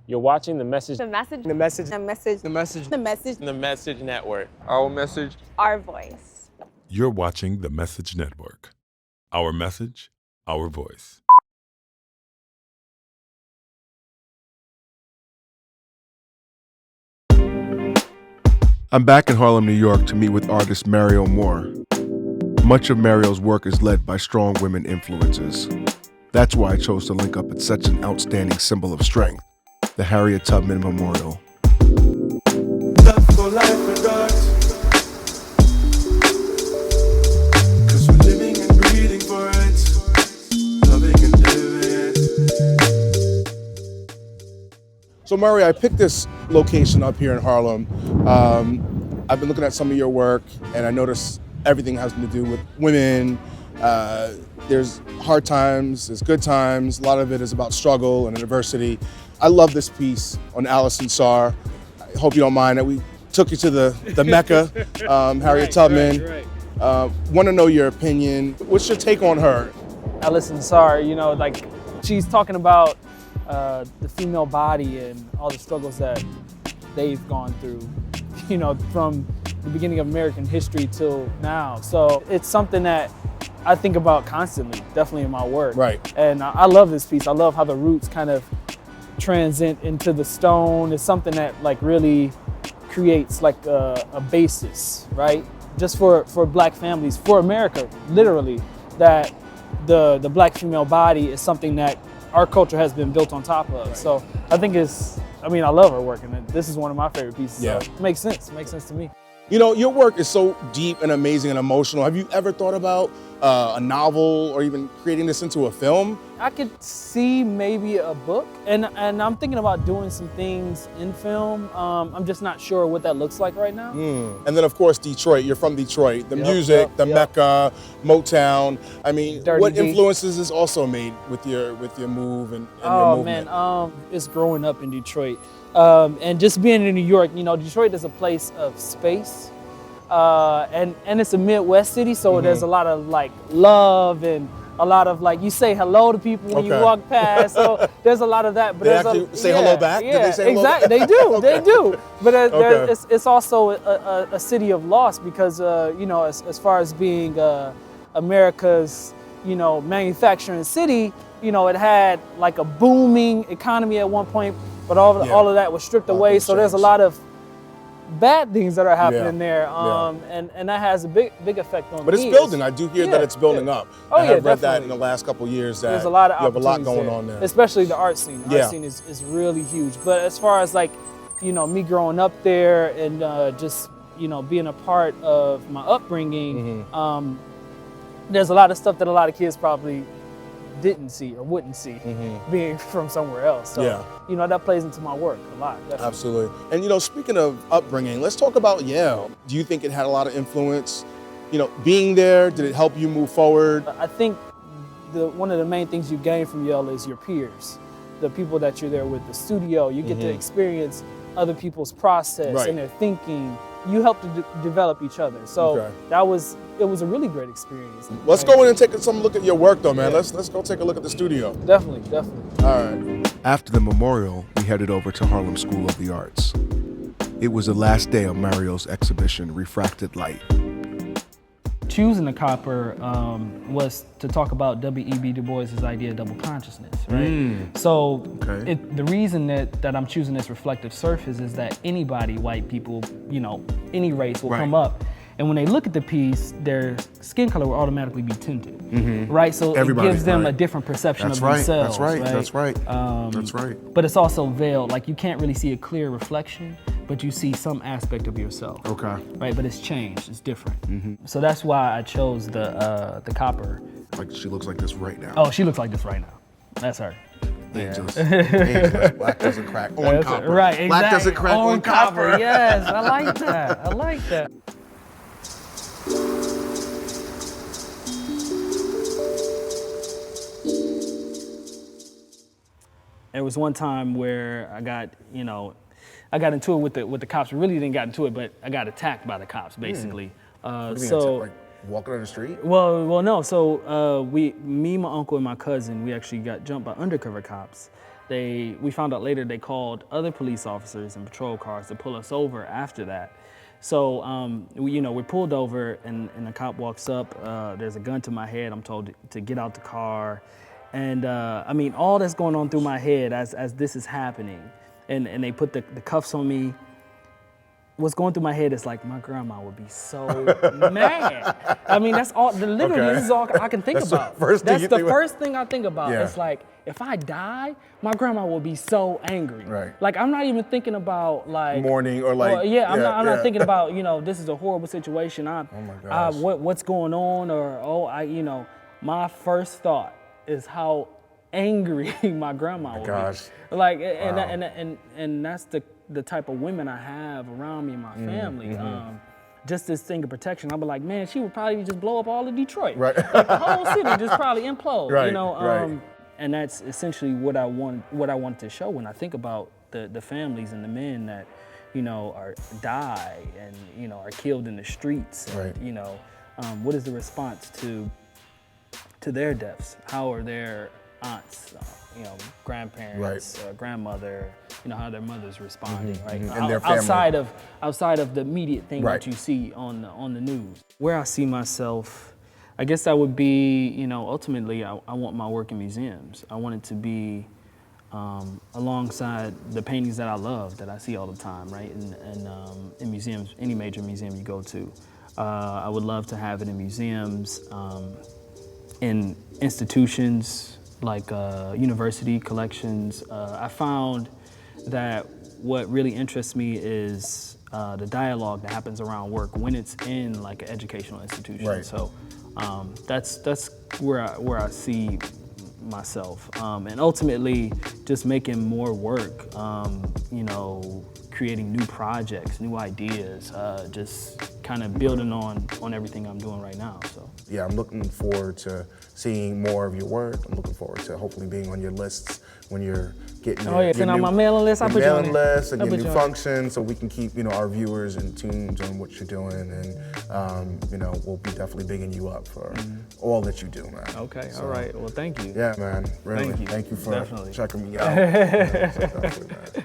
You're watching the message. The message. The message. The message. The message. The message. The Message Network. Our message. Our voice. You're watching the Message Network. Our message, our voice. I'm back in Harlem, New York to meet with artist Mariel Moore. Much of Mariel's work is led by strong women influences. That's why I chose to link up at such an outstanding symbol of strength, the Harriet Tubman Memorial. Love for life and art. 'Cause we're living and breathing for it. Loving and living it. So Murray, I picked this location up here in Harlem. I've been looking at some of your work and I noticed everything has to do with women. There's hard times, there's good times. A lot of it is about struggle and adversity. I love this piece on Allison Sarr. I hope you don't mind that we took you to the Mecca, Harriet Tubman. Want to know your opinion. What's your take on her? Allison Sarr, you know, like she's talking about the female body and all the struggles that they've gone through, you know, from the beginning of American history till now. So it's something that I think about constantly, definitely in my work. Right. And I love this piece. I love how the roots kind of transcend into the stone. It's something that like really creates like a basis, right? Just for Black families, for America, literally, that the Black female body is something that our culture has been built on top of. Right. So I think I love her work, and this is one of my favorite pieces. Yeah. So it makes sense. It makes sense to me. You know, your work is so deep and amazing and emotional. Have you ever thought about a novel or even creating this into a film? I could see maybe a book, and I'm thinking about doing some things in film. I'm just not sure what that looks like right now. And then of course Detroit, you're from Detroit. The music, the Mecca, Motown. I mean, Dirty what Deep. influences is also made with your move and your Oh movement? man, it's growing up in Detroit. And just being in New York, you know, Detroit is a place of space. And it's a Midwest city, so there's a lot of like love and a lot of like, you say hello to people when you walk past, so there's a lot of that. But They there's actually say hello back? Yeah, Did they say hello back? exactly. They do, they do. But Okay. it's also a city of loss because, you know, as far as being America's, you know, manufacturing city, you know, it had like a booming economy at one point, but all of that was stripped away. So there's a lot of bad things that are happening there, and that has a big effect on me. But it's building. I do hear that it's building up. Oh, I have yeah, read that definitely. in the last couple of years that There's a lot of you have a lot opportunities going on there. Especially the art scene. The art scene is really huge. But as far as like, you know, me growing up there and just, you know, being a part of my upbringing, there's a lot of stuff that a lot of kids probably didn't see or wouldn't see being from somewhere else. So, you know, that plays into my work a lot. Definitely. Absolutely. And, you know, speaking of upbringing, let's talk about Yale. Do you think it had a lot of influence? You know, being there, did it help you move forward? I think one of the main things you gain from Yale is your peers, the people that you're there with, the studio. You get to experience other people's process and their thinking. You help to develop each other. So it was a really great experience. Let's go in and take some look at your work though, man. Let's go take a look at the studio. Definitely. All right. After the memorial, we headed over to Harlem School of the Arts. It was the last day of Mariel's exhibition, Refracted Light. Choosing the copper was to talk about W.E.B. Du Bois' idea of double consciousness, right? So the reason that I'm choosing this reflective surface is that anybody, white people, you know, any race will come up. And when they look at the piece, their skin color will automatically be tinted, right? So it gives them a different perception of themselves. That's right. But it's also veiled. Like you can't really see a clear reflection, but you see some aspect of yourself. Right, but it's changed. It's different. So that's why I chose the copper. Like she looks like this right now. Oh, she looks like this right now. That's her. Ageless. Ageless. Black doesn't crack on copper. Right, exactly. Black doesn't crack on copper. Yes, I like that. I like that. There was one time where I got into it with the cops. We really didn't get into it, but I got attacked by the cops, basically. Like walking on the street? Well, no. So me, my uncle, and my cousin, we actually got jumped by undercover cops. we found out later they called other police officers and patrol cars to pull us over after that. So, we're pulled over and the cop walks up, there's a gun to my head, I'm told to get out the car. And all that's going on through my head as this is happening, and they put the cuffs on me, what's going through my head is like, my grandma would be so mad. That's all, literally, this is all I can think about. That's the first thing I think about. Yeah. It's like, if I die, my grandma will be so angry. Right. Like, I'm not even thinking about like mourning or like. I'm not thinking about, this is a horrible situation. Oh my gosh. What's going on, or my first thought is how angry my grandma would be. Like, and that's the type of women I have around me and my family. Just this thing of protection. I'll be like, man, she would probably just blow up all of Detroit. Right. Like, the whole city just probably implode. Right. And that's essentially what I want to show when I think about the families and the men that, die and, are killed in the streets. Right. And, what is the response to their deaths? How are their aunts, grandparents, grandmother, how their mother's responding, right? And their family. Outside of the immediate thing that you see on the news. Where I see myself, I guess that would be, ultimately, I want my work in museums. I want it to be alongside the paintings that I love, that I see all the time, right? And in museums, any major museum you go to. I would love to have it in museums, in institutions, like university collections. I found that what really interests me is the dialogue that happens around work when it's in like an educational institution. Right. So that's where I see myself, and ultimately just making more work. Creating new projects, new ideas, just kind of building on everything I'm doing right now. So yeah, I'm looking forward to seeing more of your work. I'm looking forward to hopefully being on your lists when you're getting send out my mailing list. I put you on mailing list and your new functions, so we can keep our viewers in tune on what you're doing, and we'll be definitely bigging you up for all that you do, man. Okay, all right. Well, thank you. Yeah, man. Really, Thank you. Thank you for Definitely. checking me out. Definitely, man.